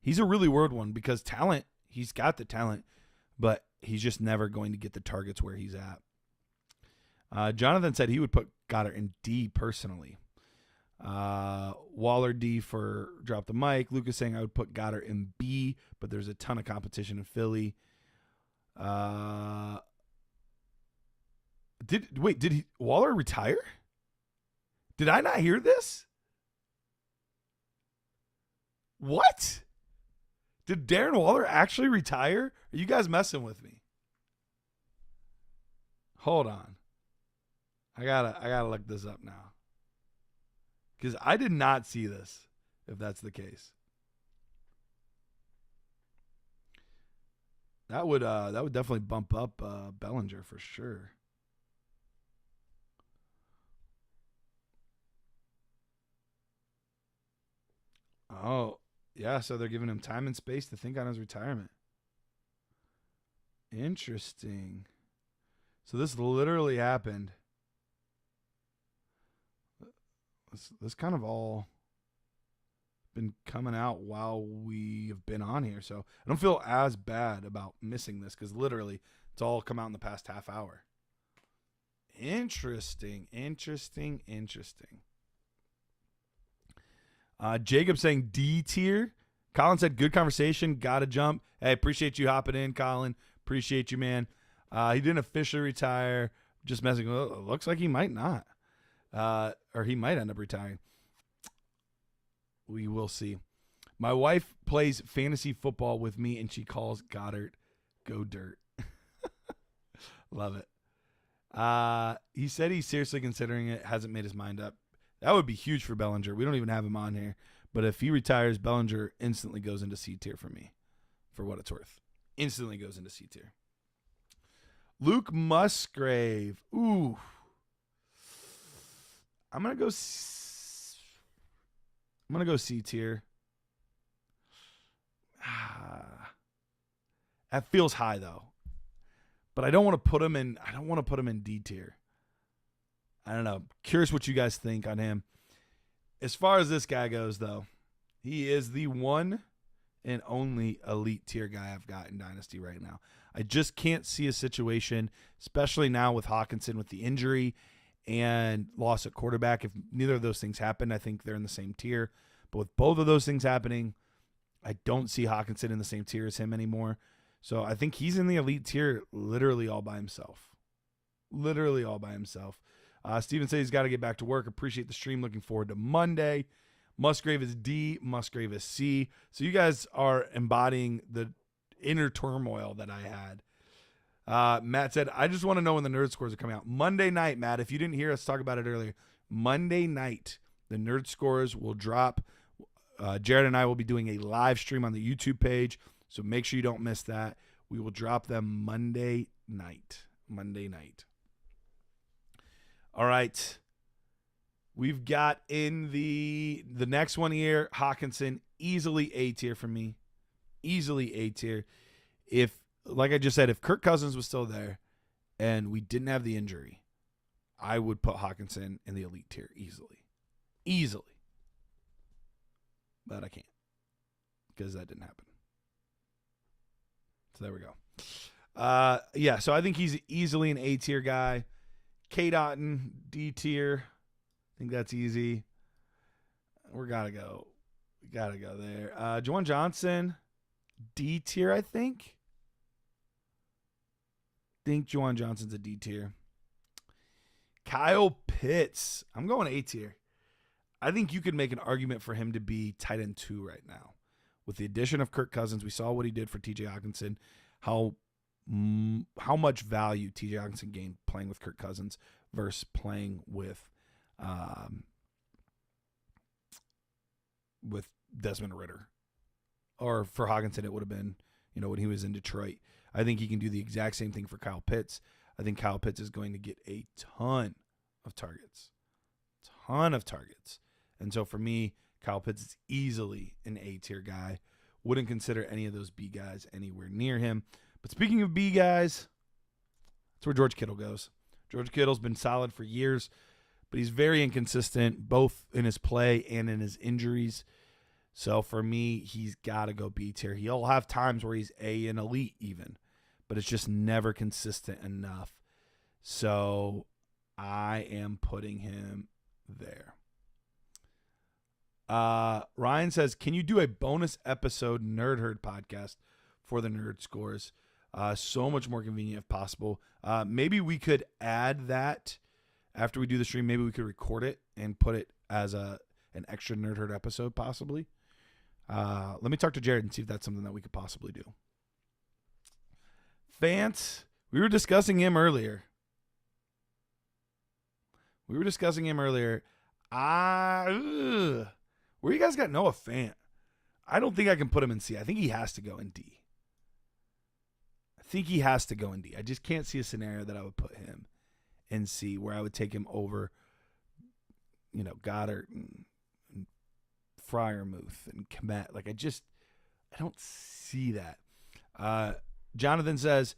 He's a really weird one because talent, he's got the talent, but he's just never going to get the targets where he's at. Jonathan said he would put Goddard in D personally. Waller D for drop the mic. Lucas saying I would put Goddard in B, but there's a ton of competition in Philly. Did Waller retire? Did I not hear this? What? Did Darren Waller actually retire? Are you guys messing with me? Hold on. I gotta look this up now. Because I did not see this, if that's the case. That would definitely bump up Bellinger for sure. Oh, yeah, so they're giving him time and space to think on his retirement. Interesting. So this literally happened. This kind of all been coming out while we have been on here. So I don't feel as bad about missing this because literally it's all come out in the past half hour. Interesting. Jacob saying D tier. Colin said, good conversation. Gotta jump. Hey, appreciate you hopping in, Colin. Appreciate you, man. He didn't officially retire. Just messing with it. Looks like he might not. Or he might end up retiring. We will see. My wife plays fantasy football with me, and she calls Goddard go dirt. Love it. He said he's seriously considering it. Hasn't made his mind up. That would be huge for Bellinger. We don't even have him on here. But if he retires, Bellinger instantly goes into C tier for me, for what it's worth. Instantly goes into C tier. Luke Musgrave. Ooh. I'm gonna go C tier. That feels high though. But I don't want to put him in D tier. I don't know. Curious what you guys think on him. As far as this guy goes, though, he is the one and only elite tier guy I've got in Dynasty right now. I just can't see a situation, especially now with Hawkinson with the injury and loss at quarterback. If neither of those things happen, I think they're in the same tier. But with both of those things happening, I don't see Hawkinson in the same tier as him anymore. So I think he's in the elite tier literally all by himself. Literally all by himself. Steven says he's got to get back to work. Appreciate the stream. Looking forward to Monday. Musgrave is D. Musgrave is C. So you guys are embodying the inner turmoil that I had. Matt said, I just want to know when the nerd scores are coming out. Monday night, Matt. If you didn't hear us talk about it earlier, Monday night, the nerd scores will drop. Jared and I will be doing a live stream on the YouTube page. So make sure you don't miss that. We will drop them Monday night. All right. We've got in the next one here, Hawkinson, easily A tier for me. Easily A tier. If, like I just said, if Kirk Cousins was still there and we didn't have the injury, I would put Hawkinson in the elite tier easily. Easily. But I can't because that didn't happen. So there we go. Yeah, so I think he's easily an A tier guy. K. Dotton, D tier. I think that's easy. We gotta go there. Juwan Johnson, D tier, I think. Juwan Johnson's a D tier. Kyle Pitts. I'm going A tier. I think you could make an argument for him to be tight end 2 right now. With the addition of Kirk Cousins, we saw what he did for TJ Hawkinson, how much value TJ Hawkinson gained playing with Kirk Cousins versus playing with Desmond Ridder. Or for Hawkinson, it would have been, when he was in Detroit. I think he can do the exact same thing for Kyle Pitts. I think Kyle Pitts is going to get a ton of targets. And so for me, Kyle Pitts is easily an A-tier guy. Wouldn't consider any of those B guys anywhere near him. But speaking of B guys, that's where George Kittle goes. George Kittle's been solid for years, but he's very inconsistent, both in his play and in his injuries. So for me, he's got to go B tier. He'll have times where he's A and elite even, but it's just never consistent enough. So I am putting him there. Ryan says, can you do a bonus episode Nerd Herd podcast for the Nerd Scores? So much more convenient if possible. Maybe we could add that after we do the stream. Maybe we could record it and put it as an extra Nerd Herd episode possibly. Let me talk to Jared and see if that's something that we could possibly do. Vance, we were discussing him earlier. Where you guys got Noah Fant? I don't think I can put him in C. I think he has to go in D. I just can't see a scenario that I would put him in C where I would take him over, Goddard and Freiermuth and Kmet. Like, I don't see that. Jonathan says,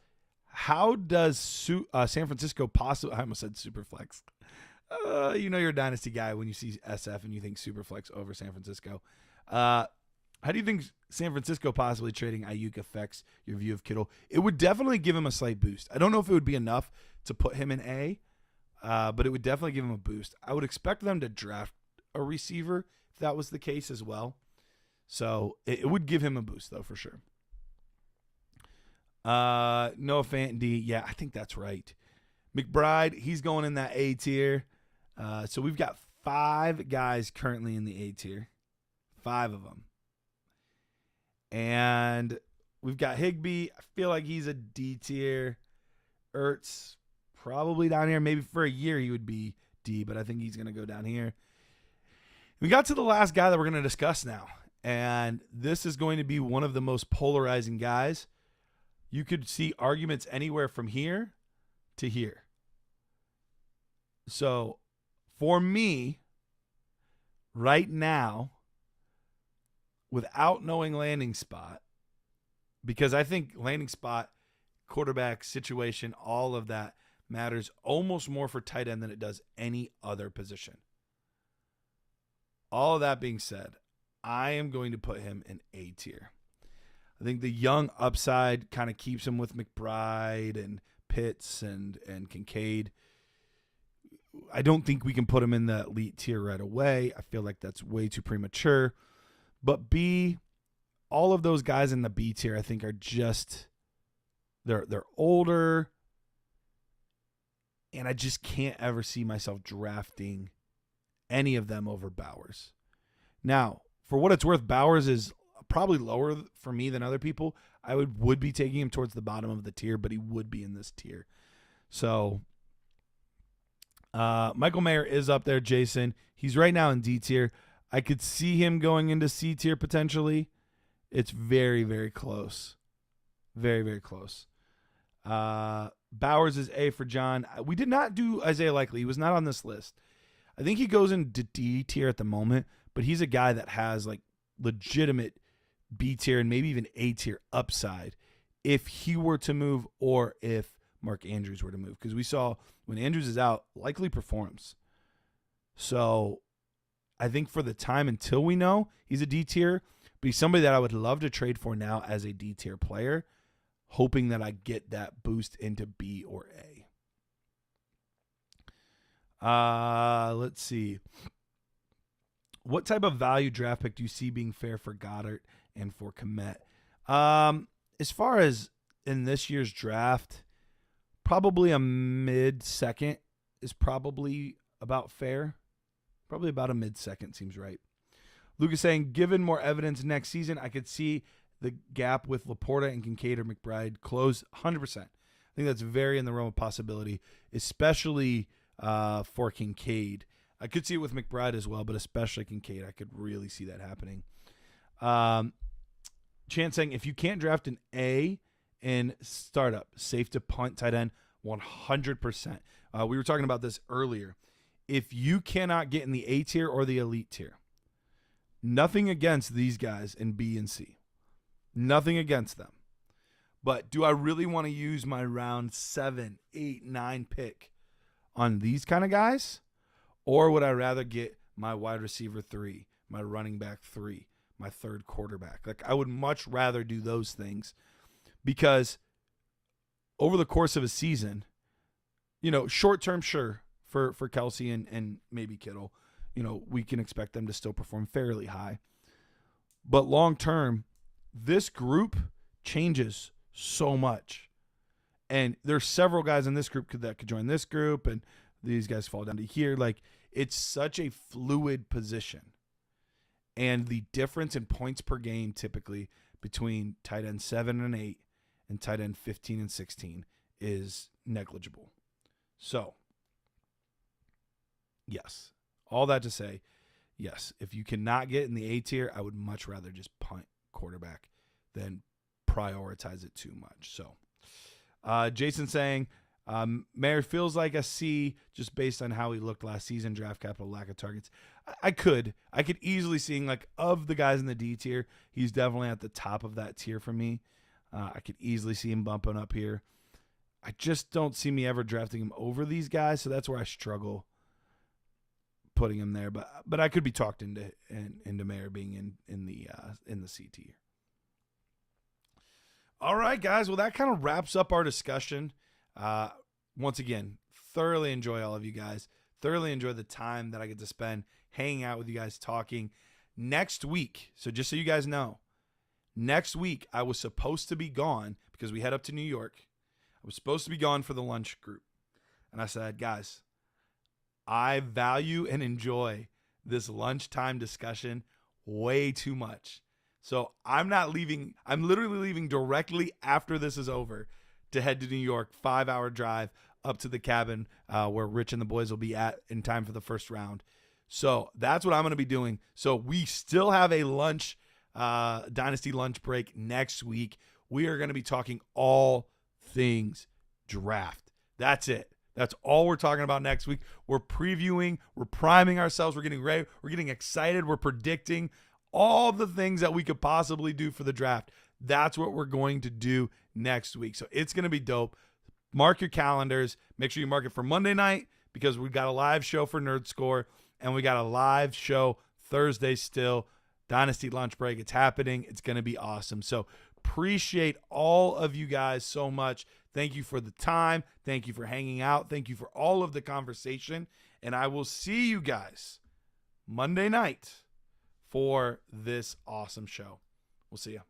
how does San Francisco possibly, I almost said Superflex. You're a Dynasty guy when you see SF and you think Superflex over San Francisco. How do you think San Francisco possibly trading Ayuk affects your view of Kittle? It would definitely give him a slight boost. I don't know if it would be enough to put him in A, but it would definitely give him a boost. I would expect them to draft a receiver if that was the case as well. So it would give him a boost, though, for sure. Noah Fant D. Yeah, I think that's right. McBride, he's going in that A tier. So we've got 5 guys currently in the A tier. 5 of them. And we've got Higbee. I feel like he's a D tier. Ertz, probably down here. Maybe for a year he would be D, but I think he's going to go down here. We got to the last guy that we're going to discuss now. And this is going to be one of the most polarizing guys. You could see arguments anywhere from here to here. So, for me, right now, without knowing landing spot, because I think landing spot, quarterback situation, all of that matters almost more for tight end than it does any other position. All of that being said, I am going to put him in A tier. I think the young upside kind of keeps him with McBride and Pitts and Kincaid. I don't think we can put him in the elite tier right away. I feel like that's way too premature. But B, all of those guys in the B tier, I think, are just they're older, and I just can't ever see myself drafting any of them over Bowers. Now, for what it's worth, Bowers is probably lower for me than other people. I would be taking him towards the bottom of the tier, but he would be in this tier. So Michael Mayer is up there, Jason. He's right now in D tier. I could see him going into C tier potentially. It's very, very close. Very, very close. Bowers is A for John. We did not do Isaiah Likely. He was not on this list. I think he goes into D tier at the moment, but he's a guy that has like legitimate B tier and maybe even A tier upside if he were to move or if Mark Andrews were to move. Because we saw when Andrews is out, Likely performs. So I think for the time until we know, he's a D tier, but he's somebody that I would love to trade for now as a D tier player, hoping that I get that boost into B or A. Let's see. What type of value draft pick do you see being fair for Goddard and for Kmet? As far as in this year's draft, probably a mid-second is probably about fair. Probably about a mid-second seems right. Lucas saying, given more evidence next season, I could see the gap with Laporta and Kincaid or McBride close 100%. I think that's very in the realm of possibility, especially for Kincaid. I could see it with McBride as well, but especially Kincaid. I could really see that happening. Chance saying, if you can't draft an A in startup, safe to punt tight end 100%. We were talking about this earlier. If you cannot get in the A tier or the elite tier, nothing against these guys in B and C. Nothing against them. But do I really want to use my round 7, 8, 9 pick on these kind of guys? Or would I rather get my wide receiver 3, my running back 3, my third quarterback? Like, I would much rather do those things because over the course of a season, short term, sure, for Kelsey and maybe Kittle, we can expect them to still perform fairly high. But long term, this group changes so much. And there's several guys in this group that could join this group, and these guys fall down to here. Like, it's such a fluid position. And the difference in points per game typically between tight end 7 and 8 and tight end 15 and 16 is negligible. So, yes, all that to say, yes, if you cannot get in the A tier, I would much rather just punt quarterback than prioritize it too much. So, Jason saying, Mayer feels like a C just based on how he looked last season, draft capital, lack of targets. I could easily seeing, like, of the guys in the D tier, he's definitely at the top of that tier for me. I could easily see him bumping up here. I just don't see me ever drafting him over these guys, so that's where I struggle putting him there. But I could be talked into Mayer being in the C tier. All right, guys. Well, that kind of wraps up our discussion. Once again, thoroughly enjoy all of you guys. Thoroughly enjoy the time that I get to spend hanging out with you guys, talking. Next week, so just so you guys know, next week I was supposed to be gone because we head up to New York. I was supposed to be gone for the lunch group. And I said, guys, I value and enjoy this lunchtime discussion way too much. So I'm not leaving. I'm literally leaving directly after this is over to head to New York, 5-hour drive up to the cabin where Rich and the boys will be at in time for the first round. So that's what I'm going to be doing. So we still have a lunch, Dynasty lunch break next week. We are going to be talking all things draft. That's it. That's all we're talking about next week. We're previewing. We're priming ourselves. We're getting ready. We're getting excited. We're predicting all the things that we could possibly do for the draft. That's what we're going to do next week. So it's going to be dope. Mark your calendars. Make sure you mark it for Monday night because we've got a live show for Nerd Score, and we got a live show Thursday still. Dynasty lunch break. It's happening. It's going to be awesome. So appreciate all of you guys so much. Thank you for the time. Thank you for hanging out. Thank you for all of the conversation. And I will see you guys Monday night for this awesome show. We'll see you.